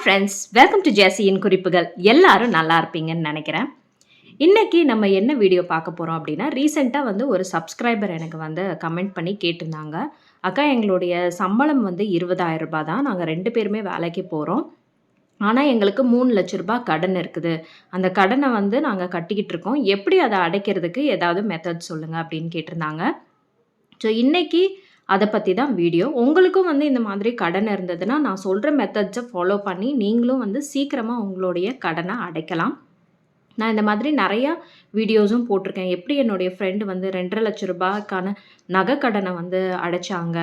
Friends, welcome to ஜெஸ்ஸியின் குறிப்புகள். எல்லாரும் நல்லா இருப்பீங்கன்னு நினைக்கிறேன். இன்னைக்கு நம்ம என்ன வீடியோ பார்க்க போகிறோம் அப்படின்னா, ரீசெண்டாக ஒரு சப்ஸ்கிரைபர் எனக்கு கமெண்ட் பண்ணி கேட்டிருந்தாங்க. அக்கா, எங்களுடைய சம்பளம் 20,000 ரூபாய் தான். நாங்கள் 2 பேருமே வேலைக்கு போகிறோம். ஆனால் எங்களுக்கு 3 லட்ச ரூபாய் கடன் இருக்குது. அந்த கடனை நாங்கள் கட்டிக்கிட்டு இருக்கோம். எப்படி அதை அடைக்கிறதுக்கு ஏதாவது மெத்தட் சொல்லுங்கள் அப்படின்னு கேட்டிருந்தாங்க. ஸோ இன்னைக்கு அதை பற்றி தான் வீடியோ. உங்களுக்கும் இந்த மாதிரி கடன் இருந்ததுன்னா நான் சொல்கிற மெத்தட்ஸை ஃபாலோ பண்ணி நீங்களும் சீக்கிரமாக உங்களுடைய கடனை அடைக்கலாம். நான் இந்த மாதிரி நிறையா வீடியோஸும் போட்டிருக்கேன். எப்படி என்னுடைய ஃப்ரெண்டு 2.5 லட்ச ரூபாய்க்கான நகை கடனை அடைச்சாங்க.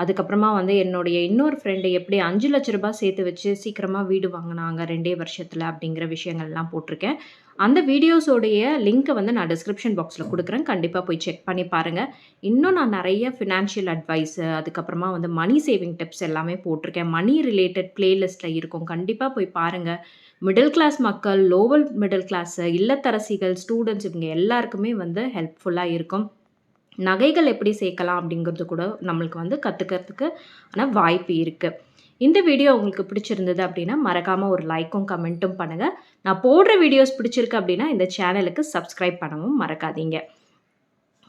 அதுக்கப்புறமா என்னுடைய இன்னொரு ஃப்ரெண்டு எப்படி 5 லட்ச ரூபாய் சேர்த்து வச்சு சீக்கிரமாக வீடு வாங்கினாங்க 2 வருஷத்தில் அப்படிங்கிற விஷயங்கள்லாம் போட்டிருக்கேன். அந்த வீடியோஸோடைய லிங்க்கை நான் டிஸ்கிரிப்ஷன் பாக்ஸில் கொடுக்குறேன். கண்டிப்பாக போய் செக் பண்ணி பாருங்கள். இன்னும் நான் நிறைய ஃபினான்ஷியல் அட்வைஸு, அதுக்கப்புறமா மணி சேவிங் டிப்ஸ் எல்லாமே போட்டிருக்கேன். மணி ரிலேட்டட் பிளேலிஸ்ட்டில் இருக்கும். கண்டிப்பாக போய் பாருங்கள். மிடில் கிளாஸ் மக்கள், லோவர் மிடில் கிளாஸு, இல்லத்தரசிகள், ஸ்டூடெண்ட்ஸ் இவங்க எல்லாருக்குமே ஹெல்ப்ஃபுல்லாக இருக்கும். நகைகள் எப்படி சேர்க்கலாம் அப்படிங்கிறது கூட நம்மளுக்கு கற்றுக்கிறதுக்கு வாய்ப்பு இருக்குது. இந்த வீடியோ உங்களுக்கு பிடிச்சிருந்தது அப்படின்னா மறக்காமல் ஒரு லைக்கும் கமெண்ட்டும் பண்ணுங்கள். நான் போடுற வீடியோஸ் பிடிச்சிருக்கு அப்படின்னா இந்த சேனலுக்கு சப்ஸ்கிரைப் பண்ணவும் மறக்காதீங்க.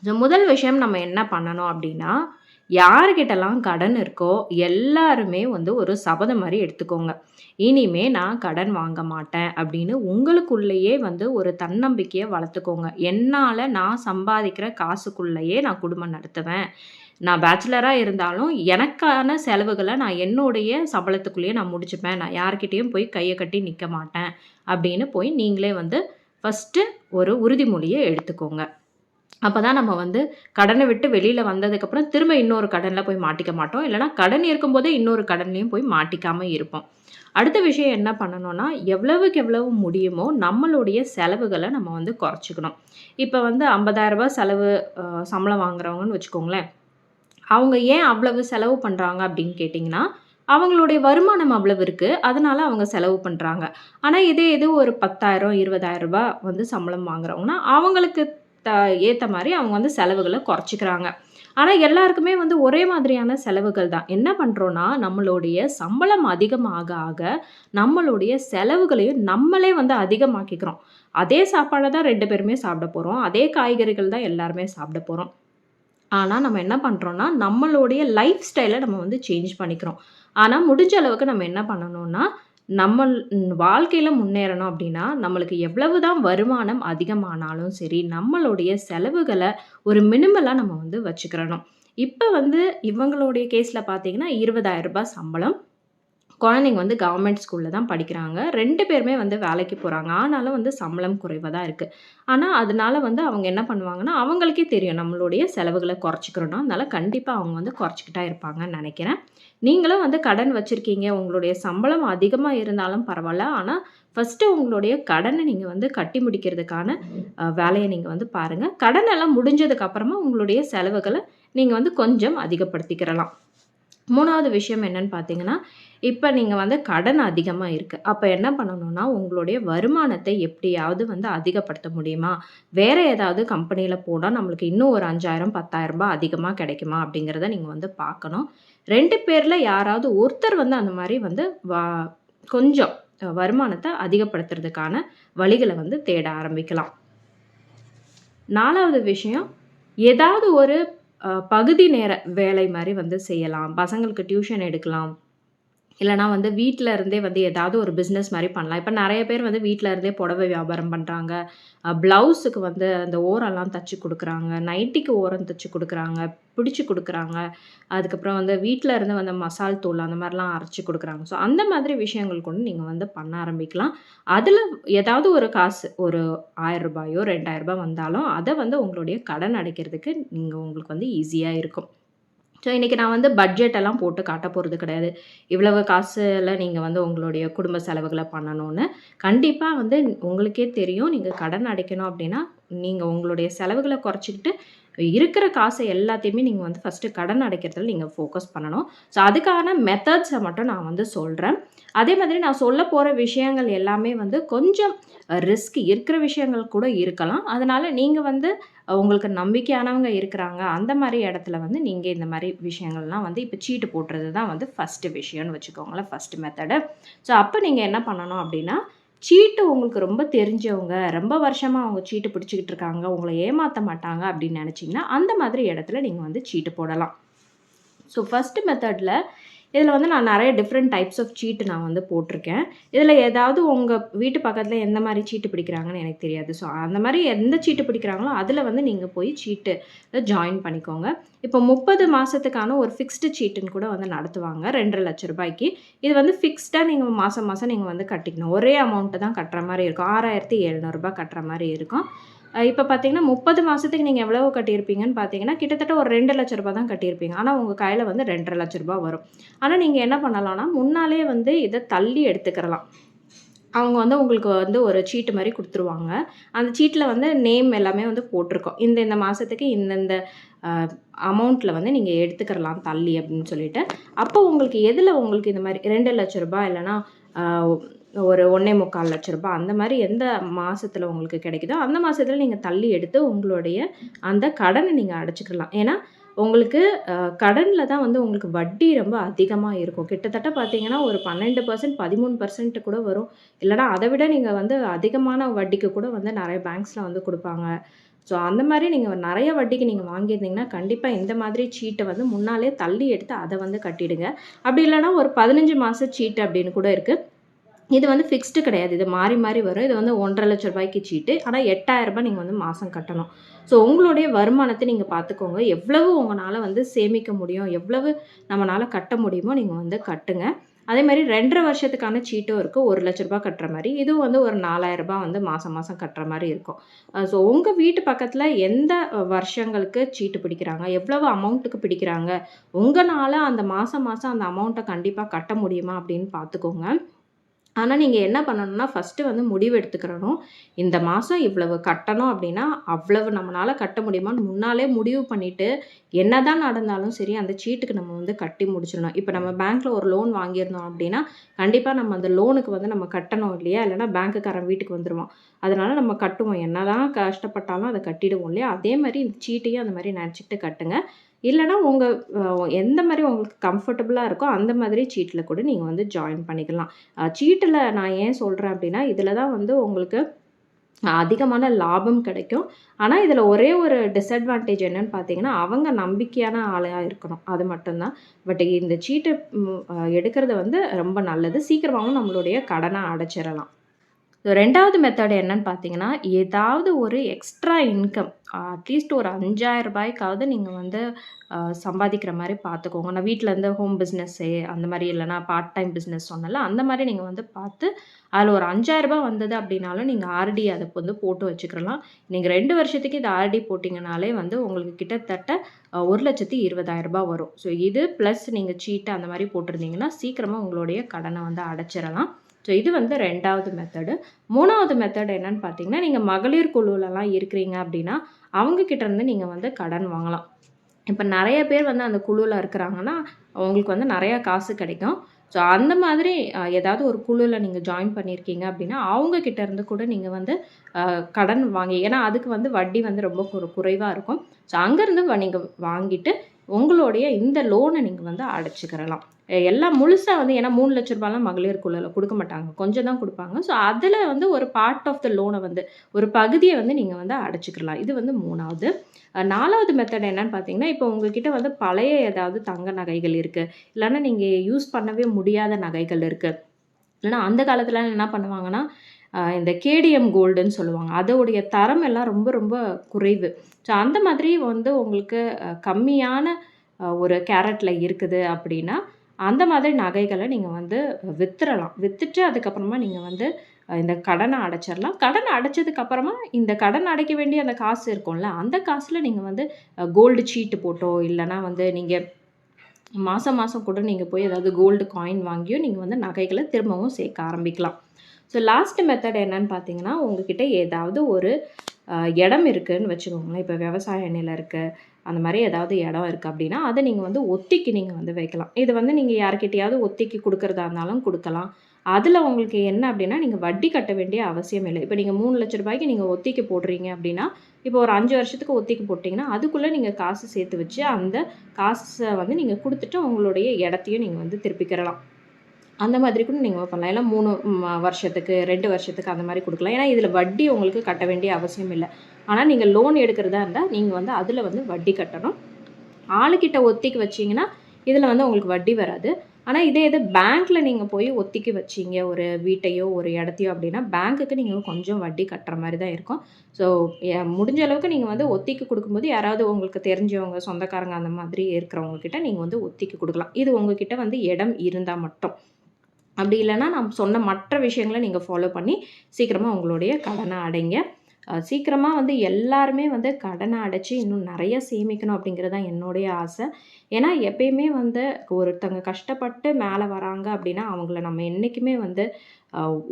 ஸோ முதல் விஷயம் நம்ம என்ன பண்ணணும் அப்படின்னா, யார்கிட்டலாம் கடன் இருக்கோ எல்லாருமே ஒரு சபதம் மாதிரி எடுத்துக்கோங்க. இனிமே நான் கடன் வாங்க மாட்டேன் அப்படின்னு உங்களுக்குள்ளேயே ஒரு தன்னம்பிக்கையை வளர்த்துக்கோங்க. என்னால் நான் சம்பாதிக்கிற காசுக்குள்ளேயே நான் குடும்பம் நடத்துவேன். நான் பேச்சுலராக இருந்தாலும் எனக்கான செலவுகளை நான் என்னுடைய சம்பளத்துக்குள்ளேயே நான் முடிச்சுப்பேன். நான் யார்கிட்டேயும் போய் கையை கட்டி நிற்க மாட்டேன் அப்படின்னு போய் நீங்களே ஃபஸ்ட்டு ஒரு உறுதிமொழியை எடுத்துக்கோங்க. அப்போ தான் நம்ம கடனை விட்டு வெளியில் வந்ததுக்கப்புறம் திரும்ப இன்னொரு கடனில் போய் மாட்டிக்க மாட்டோம். இல்லைனா கடன் இருக்கும்போதே இன்னொரு கடன்லையும் போய் மாட்டிக்காமல் இருப்போம். அடுத்த விஷயம் என்ன பண்ணணும்னா, எவ்வளவுக்கு எவ்வளவு முடியுமோ நம்மளுடைய செலவுகளை நம்ம குறைச்சிக்கணும். இப்போ 50,000 ரூபாய் செலவு சம்பளம் வாங்குறவங்கன்னு வச்சுக்கோங்களேன். அவங்க ஏன் அவ்வளவு செலவு பண்ணுறாங்க அப்படின்னு கேட்டிங்கன்னா, அவங்களுடைய வருமானம் அவ்வளவு இருக்குது, அதனால அவங்க செலவு பண்ணுறாங்க. ஆனால் இது ஒரு 10,000 20,000 ரூபாய் சம்பளம் வாங்குறவங்கன்னா அவங்களுக்கு ஏற்ற மாதிரி அவங்க செலவுகளை குறைச்சிக்கிறாங்க. ஆனால் எல்லாருக்குமே ஒரே மாதிரியான செலவுகள் தான். என்ன பண்ணுறோன்னா, நம்மளுடைய சம்பளம் அதிகமாக ஆக நம்மளுடைய செலவுகளையும் நம்மளே அதிகமாக்கிக்கிறோம். அதே சாப்பாடை தான் 2 பேருமே சாப்பிட போகிறோம். அதே காய்கறிகள் தான் எல்லாருமே சாப்பிட போகிறோம். ஆனால் நம்ம என்ன பண்ணுறோன்னா, நம்மளுடைய லைஃப் ஸ்டைலை நம்ம சேஞ்ச் பண்ணிக்கிறோம். ஆனால் முடிஞ்ச அளவுக்கு நம்ம என்ன பண்ணணும்னா, நம்ம வாழ்க்கையில் முன்னேறணும் அப்படின்னா நம்மளுக்கு எவ்வளவு தான் வருமானம் அதிகமானாலும் சரி, நம்மளுடைய செலவுகளை ஒரு மினிமலாக நம்ம வச்சுக்கிறணும். இப்போ இவங்களுடைய கேஸில் பார்த்தீங்கன்னா 20,000 ரூபாய் சம்பளம். குழந்தைங்க கவர்மெண்ட் ஸ்கூலில் தான் படிக்கிறாங்க. 2 பேருமே வேலைக்கு போகிறாங்க. ஆனாலும் சம்பளம் குறைவாக தான் இருக்குது. ஆனால் அதனால அவங்க என்ன பண்ணுவாங்கன்னா, அவங்களுக்கே தெரியும் நம்மளுடைய செலவுகளை குறைச்சிக்கிறோன்னா, அதனால் கண்டிப்பாக அவங்க குறைச்சிக்கிட்டா இருப்பாங்கன்னு நினைக்கிறேன். நீங்களும் கடன் வச்சுருக்கீங்க, உங்களுடைய சம்பளம் அதிகமாக இருந்தாலும் பரவாயில்ல. ஆனால் ஃபஸ்ட்டு உங்களுடைய கடனை நீங்கள் கட்டி முடிக்கிறதுக்கான வேலையை நீங்கள் பாருங்கள். கடனெல்லாம் முடிஞ்சதுக்கப்புறமா உங்களுடைய செலவுகளை நீங்கள் கொஞ்சம் அதிகப்படுத்திக்கிறலாம். 3வது விஷயம் என்னன்னு பார்த்தீங்கன்னா, இப்போ நீங்கள் கடன் அதிகமாக இருக்குது. அப்போ என்ன பண்ணணும்னா, உங்களுடைய வருமானத்தை எப்படியாவது அதிகப்படுத்த முடியுமா? வேறு ஏதாவது கம்பெனியில் போனால் நம்மளுக்கு இன்னும் ஒரு 5,000 10,000 ரூபாய் அதிகமாக கிடைக்குமா அப்படிங்கிறத நீங்கள் பார்க்கணும். 2 பேரில் யாராவது ஒருத்தர் அந்த மாதிரி கொஞ்சம் வருமானத்தை அதிகப்படுத்துறதுக்கான வழிகளை தேட ஆரம்பிக்கலாம். 4வது விஷயம், ஏதாவது ஒரு பகுதி நேர வேலை மாதிரி செய்யலாம். பசங்களுக்கு டியூஷன் எடுக்கலாம். இல்லைனா வீட்டில் இருந்தே ஏதாவது ஒரு பிஸ்னஸ் மாதிரி பண்ணலாம். இப்போ நிறைய பேர் வீட்டில் இருந்தே புடவை வியாபாரம் பண்ணுறாங்க. ப்ளவுஸுக்கு அந்த ஓரெல்லாம் தச்சு கொடுக்குறாங்க. நைட்டிக்கு ஓரம் தச்சு கொடுக்குறாங்க, பிடிச்சி கொடுக்குறாங்க. அதுக்கப்புறம் வீட்டில் இருந்து மசால் தூள் அந்த மாதிரிலாம் அரைச்சி கொடுக்குறாங்க. ஸோ அந்த மாதிரி விஷயங்கள் கொண்டு நீங்கள் பண்ண ஆரம்பிக்கலாம். அதில் ஏதாவது ஒரு காசு, ஒரு 1,000 ரூபாயோ 2,000 ரூபாய் வந்தாலும் அதை உங்களுடைய கடன் அடைக்கிறதுக்கு உங்களுக்கு ஈஸியாக இருக்கும். ஸோ இன்றைக்கி நான் பட்ஜெட் எல்லாம் போட்டு காட்ட போகிறது கிடையாது. இவ்வளவு காசில் நீங்கள் உங்களுடைய குடும்ப செலவுகளை பண்ணணும்னு. கண்டிப்பாக உங்களுக்கே தெரியும், நீங்கள் கடன் அடைக்கணும் அப்படின்னா நீங்கள் உங்களுடைய செலவுகளை குறைச்சிக்கிட்டு இருக்கிற காசை எல்லாத்தையுமே நீங்கள் ஃபஸ்ட்டு கடன் அடைக்கிறதுல நீங்கள் ஃபோக்கஸ் பண்ணணும். ஸோ அதுக்கான மெத்தட்ஸை மட்டும் நான் சொல்கிறேன். அதே மாதிரி நான் சொல்ல போகிற விஷயங்கள் எல்லாமே கொஞ்சம் ரிஸ்க் இருக்கிற விஷயங்கள் கூட இருக்கலாம். அதனால் நீங்கள் உங்களுக்கு நம்பிக்கையானவங்க இருக்கிறாங்க. அந்த மாரி இடத்துல வந்து நீங்க இந்த மாரி விஷயங்கள்லாம் வந்து இப்ப சீட்டு போடுறது தான் வந்து ஃபர்ஸ்ட்டு விஷயம்னு வச்சுக்கோங்களேன். First method. ஸோ அப்ப நீங்க என்ன பண்ணணும் அப்டின்னா, சீட்டு உங்களுக்கு ரொம்ப தெரிஞ்சவங்க, ரொம்ப வருஷமா அவங்க சீட்டு பிடிச்சுக்கிட்டு இருக்காங்க, உங்கள ஏமாத்த மாட்டாங்க அப்படின்னு நெனச்சீங்கன்னா, அந்த மாதிரி இடத்துல நீங்க வந்து சீட்டு போடலாம். ஸோ ஃபர்ஸ்ட்டு மெத்தட்ல இதில வந்து நான் நெறைய டிஃப்ரெண்ட் டைப்ஸ் ஆஃப் சீட்டு நான் வந்து போட்டிருக்கேன். இதில ஏதாவது உங்க வீட்டு பக்கத்தில எந்த மாரி சீட்டு பிடிக்கிறாங்கன்னு எனக்கு தெரியாது. ஸோ அந்த மாரி எந்த சீட்டு பிடிக்கிறாங்களோ, அதில வந்து நீங்க போய் சீட்டு ஜாயின் பண்ணிக்கோங்க. இப்போ 30 மாசத்துக்கான ஒரு ஃபிக்ஸ்டு சீட்டுன்னு கூட வந்து நடத்துவாங்க. ரூ. 2,50,000க்கு. இது வந்து ஃபிக்ஸ்டா நீங்க மாசம் மாசம் நீங்க வந்து கட்டிக்கணும். ஒரே அமௌண்ட் தான் கட்டுற மாரி இருக்கும். ரூ. 6,700 கட்டுற மாரி இருக்கும். இப்ப பார்த்தீங்கன்னா, 30 மாசத்துக்கு நீங்க எவ்வளவு கட்டியிருப்பீங்கன்னு பார்த்தீங்கன்னா, கிட்டத்தட்ட ஒரு ரூ. 2,00,000 தான் கட்டியிருப்பீங்க. ஆனா, உங்க கையில வந்து ரூ. 2,50,000 வரும். ஆனா, நீங்க என்ன பண்ணலாம்னா, முன்னாலயே வந்து இத தள்ளி எடுத்துக்கிறலாம். அவங்க வந்து உங்களுக்கு வந்து ஒரு சீட்டு மாரி குடுத்துருவாங்க. அந்த சீட்ல வந்து நேம் எல்லாமே வந்து போட்டிருக்கும். இந்த இந்த மாசத்துக்கு இந்த அ அமௌண்ட்ல வந்து நீங்க எடுத்துக்கிறலாம் தள்ளி அப்படின்னு சொல்லிட்டு. அப்போ உங்களுக்கு எதுல உங்களுக்கு இந்த மாரி ரூ. 2,00,000 இல்லன்னா அ ஒரு 1,4,00,000 அந்த மாரி எந்த மாசத்துல உங்களுக்கு கிடைக்குதோ, அந்த மாசத்துல நீங்க தள்ளி எடுத்து உங்களுடைய அந்த கடன நீங்க அடைச்சுக்கலாம். ஏன்னா, உங்களுக்கு கடன்ல தான் வந்து உங்களுக்கு வட்டி ரொம்ப அதிகமா இருக்கும். கிட்டத்தட்ட பார்த்தீங்கன்னா, ஒரு 12% 13% கூட வரும். இல்லன்னா அத விட நீங்க வந்து அதிகமான வட்டிக்கு கூட வந்து நெறைய பேங்க்ஸ்ல வந்து குடுப்பாங்க. ஸோ அந்த மாரி நீங்க நெறைய வட்டிக்கு நீங்க வாங்கியிருந்தீங்கன்னா, கண்டிப்பா இந்த மாதிரி சீட்ட வந்து முன்னாலயே தள்ளி எடுத்து அத வந்து கட்டிடுங்க. அப்படி இல்லன்னா ஒரு 15 மாச சீட்டு அப்படின்னு கூட இருக்கு. இது வந்து ஃபிக்ஸ்டு கிடையாது. இது மாறி, மாறி வரும். இது வந்து ரூ. 1,50,000 சீட்டு. ஆனா ரூ. 8,000 நீங்க வந்து மாசம் கட்டணும். ஸோ உங்களுடைய வருமானத்த நீங்க பார்த்துக்கோங்க. எவ்வளவு உங்கனால வந்து சேமிக்க முடியும், எவ்வளவு நம்மனால கட்ட முடியுமோ நீங்க வந்து கட்டுங்க. அதேமாரி 2 1/2 வருஷத்துக்கான சீட்டும் இருக்கு. ரூ. 1,00,000 கட்டுற மாரி. இதுவும் வந்து ஒரு ரூ. 4,000 வந்து மாசம், மாசம் கட்டுற மாரி இருக்கும். ஸோ உங்க வீட்டு பக்கத்துல எந்த வருஷங்களுக்கு சீட்டு பிடிக்கிறாங்க, எவ்வளவு அமௌண்ட்டுக்கு பிடிக்கிறாங்க, உங்கனால அந்த மாசம், மாசம் அந்த அமௌண்ட்ட கண்டிப்பா கட்ட முடியுமா அப்படின்னு பார்த்துக்கோங்க. ஆனா, நீங்க என்ன பண்ணணும்னா, ஃபர்ஸ்ட்டு வந்து முடிவு எடுத்துக்கிறணும். இந்த மாசம் இவ்வளவு கட்டணும் அப்டின்னா, அவ்வளவு நம்மனால கட்ட முடியுமான்னு முன்னாலே முடிவு பண்ணிட்டு, என்னதான் நடந்தாலும் சரி, அந்த சீட்டுக்கு நம்ம வந்து கட்டி முடிச்சிடணும். இப்ப நம்ம பேங்க்ல ஒரு லோன் வாங்கியிருந்தோம் அப்டின்னா, கண்டிப்பா நம்ம அந்த லோனுக்கு வந்து நம்ம கட்டணும் இல்லையா? இல்லன்னா பேங்க்குக்காரன் வீட்டுக்கு வந்துருவான். அதனால நம்ம கட்டுவோம். என்னதான் கஷ்டப்பட்டாலும் அத கட்டிடுவோம் இல்லையா? அதே மாரி இந்த சீட்டையும் அந்த மாரி நெனச்சுக்கிட்டு கட்டுங்க. இல்லன்னா உங்க அ எந்த மாரி உங்களுக்கு கம்ஃபர்டபுளா இருக்கோ, அந்த மாதிரி சீட்ல கூட நீங்க வந்து ஜாயின் பண்ணிக்கலாம். சீட்டுல நான் ஏன் சொல்றேன் அப்டின்னா, இதுல தான் வந்து உங்களுக்கு அதிகமான லாபம் கிடைக்கும். ஆனா, இதுல ஒரே ஒரு டிஸ்அட்வான்டேஜ் என்னன்னு பார்த்தீங்கன்னா, அவங்க நம்பிக்கையான ஆளா இருக்கணும். அது மட்டும் தான். பட் இந்த சீட்டு எடுக்கிறது வந்து ரொம்ப நல்லது. சீக்கிரமாவும் நம்மளுடைய கடன அடைச்சிறலாம். 2வது மெத்தட் என்னன்னு பார்த்தீங்கன்னா, ஏதாவது ஒரு எக்ஸ்ட்ரா இன்கம் அட்லீஸ்ட் ஒரு ரூ. 5,000 நீங்க வந்து சம்பாதிக்கிற மாரி பார்த்துக்கோங்க. நான் வீட்ல இருந்து ஹோம் பிசினஸ்ஸு அந்த மாரி இல்லன்னா பார்ட் டைம் பிசினஸ் சொன்னேன்ல, அந்த மாரி நீங்க வந்து பார்த்து, அதில ஒரு ரூ. 5,000 வந்தது அப்டின்னாலும் நீங்க ஆர்டி அத வந்து போட்டு வச்சுக்கலாம். நீங்க 2 வருஷத்துக்கு இந்த ஆர்டி போட்டீங்கனாலே வந்து உங்களுக்கு கிட்டத்தட்ட ரூ. 1,20,000 வரும். ஸோ இது பிளஸ் நீங்க சீட்டு அந்த மாரி போட்டிருந்தீங்கன்னா, சீக்கிரமா உங்களுடைய கடன வந்து அடைச்சிறலாம். ஸோ இது வந்து 2வது மெத்தடு. 3வது மெத்தட் என்னன்னு பார்த்தீங்கன்னா, நீங்க மகளிர் குழுலலாம் இருக்கிறீங்க அப்டின்னா, அவங்க கிட்ட இருந்து நீங்க வந்து கடன் வாங்கலாம். இப்ப நெறைய பேர் வந்து அந்த குழுல இருக்கிறாங்கன்னா, உங்களுக்கு வந்து நெறைய காசு கிடைக்கும். ஸோ அந்த மாதிரி ஏதாவது ஒரு குழுல நீங்க ஜாயின் பண்ணியிருக்கீங்க அப்டின்னா, அவங்க கிட்ட இருந்து கூட நீங்க வந்து கடன் வாங்கி ஏன்னா அதுக்கு வந்து வட்டி வந்து ரொம்ப குறைவா இருக்கும். ஸோ அங்கருந்து நீங்க வாங்கிட்டு, உங்களுடைய இந்த லோன நீங்க வந்து அடைச்சுக்கிறலாம். எல்லாம் முழுசா வந்து ஏன்னா ரூ. 3,00,000லாம் மகளிர் குழுல குடுக்க மாட்டாங்க. கொஞ்சம் தான் குடுப்பாங்க. ஸோ அதுல வந்து ஒரு பார்ட் ஆஃப் த லோன வந்து ஒரு பகுதிய வந்து நீங்க வந்து அடைச்சுக்கலாம். இது வந்து 3வது. 4வது மெத்தட் என்னன்னு பார்த்தீங்கன்னா, இப்போ உங்ககிட்ட வந்து பழைய ஏதாவது தங்க நகைகள் இருக்கு. இல்லன்னா நீங்க யூஸ் பண்ணவே முடியாத நகைகள் இருக்கு. இல்லன்னா அந்த காலத்துல என்ன பண்ணுவாங்கன்னா, இந்த கேடிஎம் கோல்டுன்னு சொல்லுவாங்க. அதோடைய தரம் எல்லாம் ரொம்ப ரொம்ப குறைவு. ஸோ அந்த மாதிரி வந்து உங்களுக்கு கம்மியான ஒரு கேரட்ல இருக்குது அப்டின்னா, அந்த மாதிரி நகைகள நீங்க வந்து வித்துறலாம். வித்துட்டு அதுக்கப்புறமா நீங்க வந்து இந்த கடன அடைச்சிறலாம். கடன அடைச்சதுக்கு அப்புறமா இந்த கடன் அடைக்க வேண்டிய அந்த காசு இருக்கும்ல, அந்த காசுல நீங்க வந்து கோல்டு சீட்டு போட்டோ, இல்லன்னா வந்து நீங்க மாசம் மாசம் கூட நீங்க போய் ஏதாவது கோல்டு காயின் வாங்கியோ நீங்க வந்து நகைகள திரும்பவும் சேர்க்க ஆரம்பிக்கலாம். ஸோ லாஸ்ட் மெத்தட் என்னன்னு பார்த்தீங்கன்னா, உங்ககிட்ட ஏதாவது ஒரு இடம் இருக்குன்னு வச்சுக்கோங்களேன். இப்ப விவசாய நிலம் இருக்கு. அந்த மாரி ஏதாவது இடம் இருக்கு அப்டின்னா, அத நீங்க வந்து ஒத்திக்கு நீங்க வந்து வைக்கலாம். இது வந்து நீங்க யார்கிட்டயாவது ஒத்திக்கு குடுக்குறதா இருந்தாலும் குடுக்கலாம். அதில் உங்களுக்கு என்ன அப்படின்னா நீங்கள் வட்டி கட்ட வேண்டிய அவசியம் இல்லை. இப்போ நீங்கள் 3 லட்ச ரூபாய்க்கு நீங்கள் ஒத்திக்கு போடுறீங்க அப்படின்னா, இப்போ ஒரு 5 வருஷத்துக்கு ஒத்திக்கு போட்டிங்கன்னா அதுக்குள்ளே நீங்கள் காசு சேர்த்து வச்சு அந்த காசை வந்து நீங்கள் கொடுத்துட்டு உங்களுடைய இடத்தையும் நீங்கள் வந்து திருப்பிக்கிறலாம். அந்த மாதிரி கூட நீங்கள் பண்ணலாம். இல்லை 3 வருஷத்துக்கு 2 வருஷத்துக்கு அந்த மாதிரி கொடுக்கலாம். ஏன்னா இதில் வட்டி உங்களுக்கு கட்ட வேண்டிய அவசியம் இல்லை. ஆனால் நீங்கள் லோன் எடுக்கிறதா இருந்தால் நீங்கள் வந்து அதில் வந்து வட்டி கட்டணும். ஆளுக்கிட்ட ஒத்திக்கு வச்சிங்கன்னா இதில் வந்து உங்களுக்கு வட்டி வராது. ஆனால் இது பேங்க்கில் நீங்கள் போய் ஒத்திக்கு வச்சிங்க ஒரு வீட்டையோ ஒரு இடத்தையோ அப்படின்னா பேங்க்குக்கு நீங்கள் கொஞ்சம் வட்டி கட்டுற மாதிரி தான் இருக்கும். ஸோ முடிஞ்ச அளவுக்கு நீங்கள் வந்து ஒத்திக்கு கொடுக்கும்போது யாராவது உங்களுக்கு தெரிஞ்சவங்க சொந்தக்காரங்க அந்த மாதிரி இருக்கிறவங்கக்கிட்ட நீங்கள் வந்து ஒத்திக்கு கொடுக்கலாம். இது உங்ககிட்ட வந்து இடம் இருந்தால் மட்டும். அப்படி இல்லைன்னா நான் சொன்ன மற்ற விஷயங்களை நீங்கள் ஃபாலோ பண்ணி சீக்கிரமாக உங்களுடைய கடனை அடைங்க. சீக்கிரமாக வந்து எல்லாருமே வந்து கடனை அடைச்சி இன்னும் நிறைய சேமிக்கணும் அப்படிங்கிறது தான் என்னுடைய ஆசை. ஏன்னா எப்பயுமே வந்து ஒருத்தங்க கஷ்டப்பட்டு மேலே வராங்க அப்படின்னா அவங்கள நம்ம என்றைக்குமே வந்து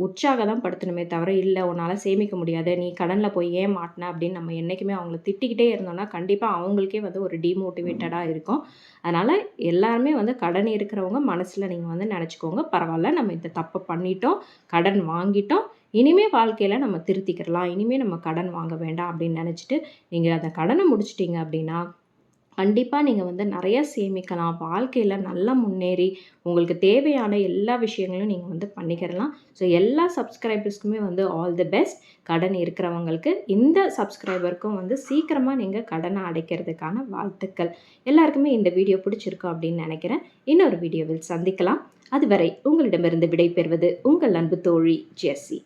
உற்சாகம் தான் படுத்தணுமே தவிர, இல்லை உன்னால் சேமிக்க முடியாது, நீ கடனில் போய் ஏன் மாட்டின அப்படின்னு நம்ம என்றைக்குமே அவங்கள திட்டிக்கிட்டே இருந்தோம்னா கண்டிப்பாக அவங்களுக்கே வந்து ஒரு டிமோட்டிவேட்டடாக இருக்கும். அதனால் எல்லாருமே வந்து கடன் இருக்கிறவங்க மனசில் நீங்கள் வந்து நினச்சிக்கோங்க, பரவாயில்ல நம்ம இந்த தப்பை பண்ணிட்டோம், கடன் வாங்கிட்டோம், இனிமேல் வாழ்க்கையில் நம்ம திருத்திக்கிறலாம், இனிமேல் நம்ம கடன் வாங்க வேண்டாம் அப்படின்னு நினச்சிட்டு நீங்கள் அந்த கடனை முடிச்சிட்டிங்க அப்படின்னா கண்டிப்பாக நீங்கள் வந்து நிறைய சேமிக்கலாம். வாழ்க்கையில் நல்லா முன்னேறி உங்களுக்கு தேவையான எல்லா விஷயங்களும் நீங்கள் வந்து பண்ணிக்கிறலாம். ஸோ எல்லா சப்ஸ்கிரைபர்ஸ்க்குமே வந்து ஆல் தி பெஸ்ட். கடன் இருக்கிறவங்களுக்கு, இந்த சப்ஸ்கிரைபருக்கும் வந்து சீக்கிரமாக நீங்கள் கடனை அடைக்கிறதுக்கான வாழ்த்துக்கள். எல்லாருக்குமே இந்த வீடியோ பிடிச்சிருக்கும் அப்படின்னு நினைக்கிறேன். இன்னொரு வீடியோவில் சந்திக்கலாம். அதுவரை உங்களிடமிருந்து விடைபெறுவது உங்கள் அன்பு தோழி ஜெஸ்ஸி.